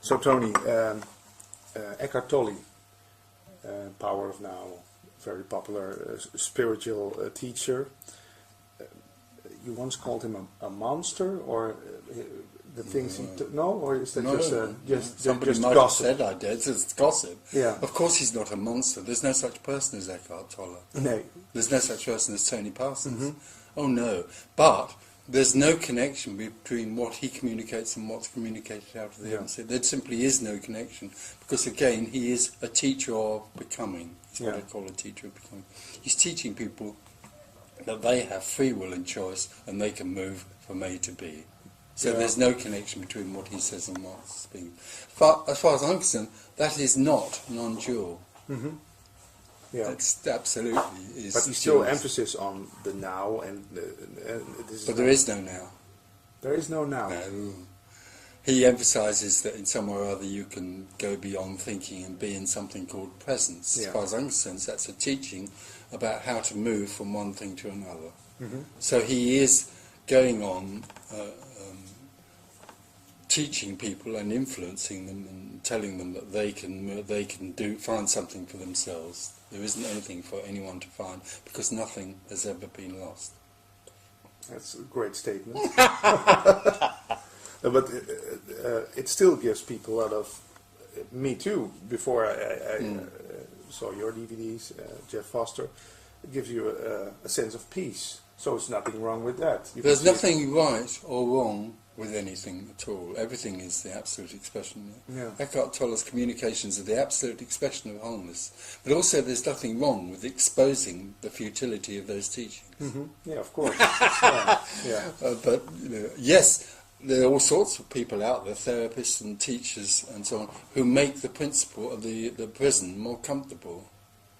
So Tony, Eckhart Tolle, Power of Now, very popular spiritual teacher. You once called him a monster, or the things no, or is that just somebody just might gossip? have said I did. It's gossip. Yeah. Of course, he's not a monster. There's no such person as Eckhart Tolle. No. There's no such person as Tony Parsons. Oh no, but there's no connection between what he communicates and what's communicated out of the outside. There simply is no connection, because again, he is a teacher of becoming. He's what I call a teacher of becoming. He's teaching people that they have free will and choice, and they can move from A to B. So there's no connection between what he says and what's being. As far as I'm concerned, that is not non-dual. Yeah. It's absolutely is. But he still emphasis on the now, and this is. But there is no now. There is no now. No. He emphasises that in some way or other you can go beyond thinking and be in something called presence. As far as I'm concerned, that's a teaching about how to move from one thing to another. So he is going on teaching people and influencing them and telling them that they can find something for themselves. There isn't anything for anyone to find, because nothing has ever been lost. That's a great statement. But it still gives people a lot of, me too, before I saw your DVDs, Jeff Foster, it gives you a sense of peace. So there's nothing wrong with that. There's nothing right or wrong with anything at all. Everything is the absolute expression. Eckhart Tolle's communications are the absolute expression of wholeness. But also there's nothing wrong with exposing the futility of those teachings. Yeah, of course. But yes, there are all sorts of people out there, therapists and teachers and so on, who make the principle of the prison more comfortable.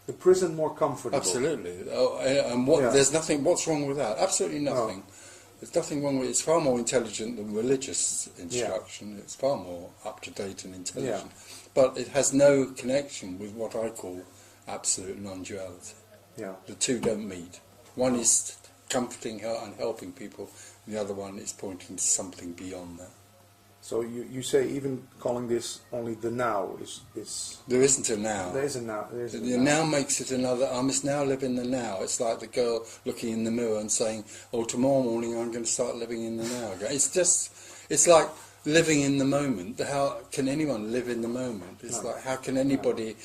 The prison more comfortable. Absolutely. There's nothing. What's wrong with that? Absolutely nothing. There's nothing wrong with it. It's far more intelligent than religious instruction. It's far more up to date and intelligent. But it has no connection with what I call absolute non-duality. The two don't meet. One is comforting her and helping people. The other one is pointing to something beyond that. So you say even calling this only the now is There isn't a now. There is a now. The now makes it another. I must now live in the now. It's like the girl looking in the mirror and saying, "Oh, tomorrow morning I'm going to start living in the now." It's like living in the moment. How can anyone live in the moment? It's like, how can anybody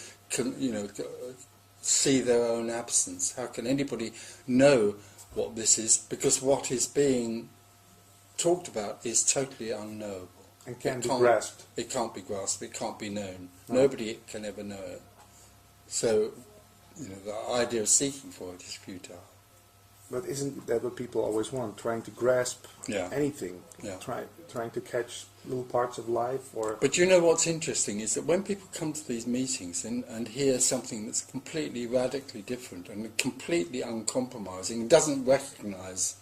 see their own absence? How can anybody know what this is? Because what is being talked about is totally unknowable. And can't be grasped. It can't be grasped. It can't be known. Nobody can ever know it. So, the idea of seeking for it is futile. But isn't that what people always want? Trying to grasp anything. Trying to catch little parts of life, or. But you know what's interesting is that when people come to these meetings and hear something that's completely radically different and completely uncompromising, doesn't recognise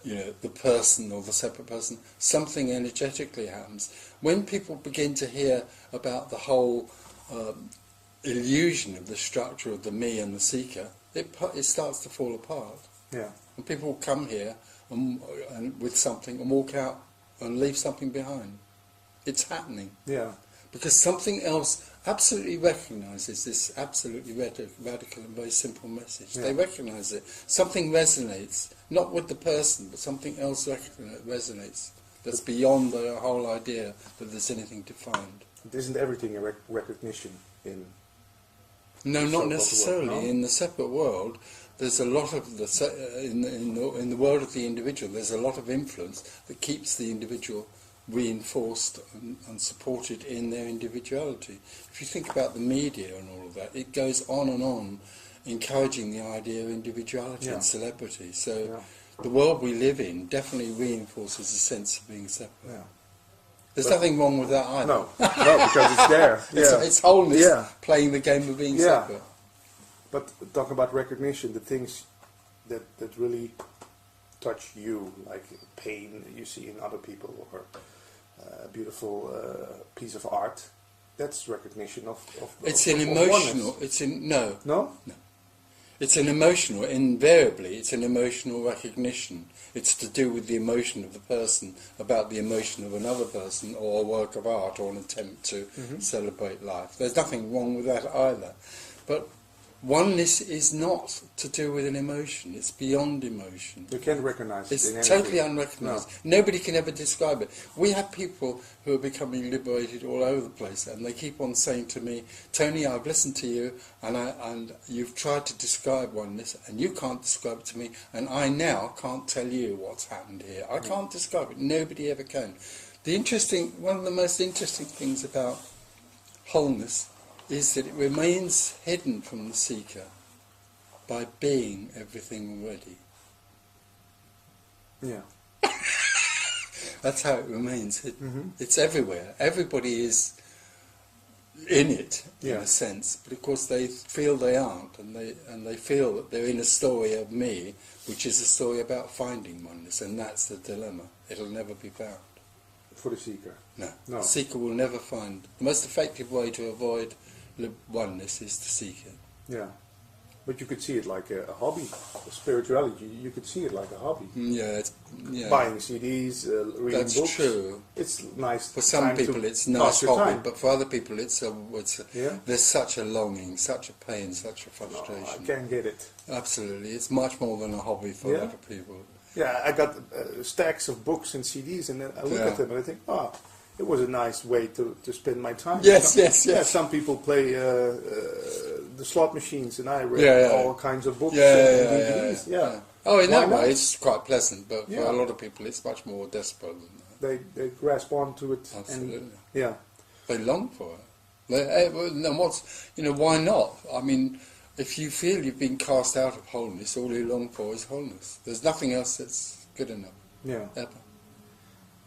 the person or the separate person, something energetically happens. When people begin to hear about the whole illusion of the structure of the me and the seeker, it starts to fall apart. And people come here and with something and walk out and leave something behind. It's happening. Because something else absolutely recognises this absolutely radical and very simple message. They recognise it. Something resonates, not with the person, but something else resonates. That's beyond the whole idea that there's anything defined. Isn't everything a recognition in? No, not necessarily. World, no? In the separate world, there's a lot of in the world of the individual. There's a lot of influence that keeps the individual reinforced and supported in their individuality. If you think about the media and all of that, it goes on, encouraging the idea of individuality and celebrity. So the world we live in definitely reinforces a sense of being separate. There's nothing wrong with that either. No, because it's there. It's wholeness, playing the game of being separate. But talk about recognition, the things that really touch you, like pain you see in other people, or a beautiful piece of art, that's recognition of it's an of emotional. oneness. It's in no. It's an emotional, invariably, it's an emotional recognition. It's to do with the emotion of the person about the emotion of another person, or a work of art, or an attempt to celebrate life. There's nothing wrong with that either. But oneness is not to do with an emotion. It's beyond emotion. You can't recognize it in It's anything. totally unrecognised. Nobody can ever describe it. We have people who are becoming liberated all over the place, and they keep on saying to me, Tony, I've listened to you, and you've tried to describe oneness, and you can't describe it to me, and I now can't tell you what's happened here. I can't describe it. Nobody ever can. One of the most interesting things about wholeness is that it remains hidden from the seeker by being everything already. Yeah. That's how it remains hidden. It's everywhere. Everybody is in it, in a sense, but of course they feel they aren't, and they feel that they're in a story of me, which is a story about finding oneness, and that's the dilemma. It'll never be found. For the seeker. No. No. The seeker will never find. The most effective way to avoid oneness is to seek it. Yeah. But you could see it like a hobby. Spirituality, you could see it like a hobby. Yeah. Buying CDs, reading That's books. true. It's nice. For some time people to it's pass nice your hobby, time. but for other people it's Yeah? there's such a longing, such a pain, such a No, frustration. I can't get it. Absolutely, it's much more than a hobby for Yeah? other people. Yeah, I got stacks of books and CDs, and then I look Yeah. at them and I think, it was a nice way to spend my time. Yes, yes. Yeah, some people play the slot machines, and I read Yeah. all kinds of books Yeah, and yeah, DVDs. Yeah. Oh, in Why that not? way it's quite pleasant, but for Yeah. a lot of people it's much more desperate than that. They grasp onto it. Absolutely. And, yeah. They long for it. And why not? I mean, if you feel you've been cast out of wholeness, all you long for is wholeness. There's nothing else that's good enough, Yeah. ever.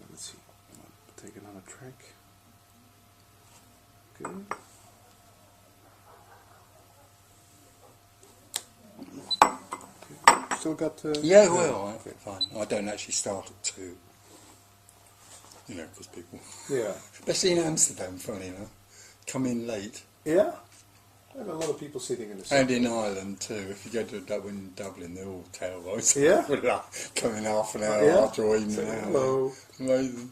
Let's see. I'll take another track. Okay. Still got... Yeah, well, okay, fine. I don't actually start at 2. Because people... Yeah. Especially in Amsterdam, funny enough. Come in late. Yeah? There are a lot of people sitting in the And in Ireland too. If you go to Dublin, they're all tailboats. Yeah? Coming half an hour Yeah. after or even Say an hour. hello. Amazing.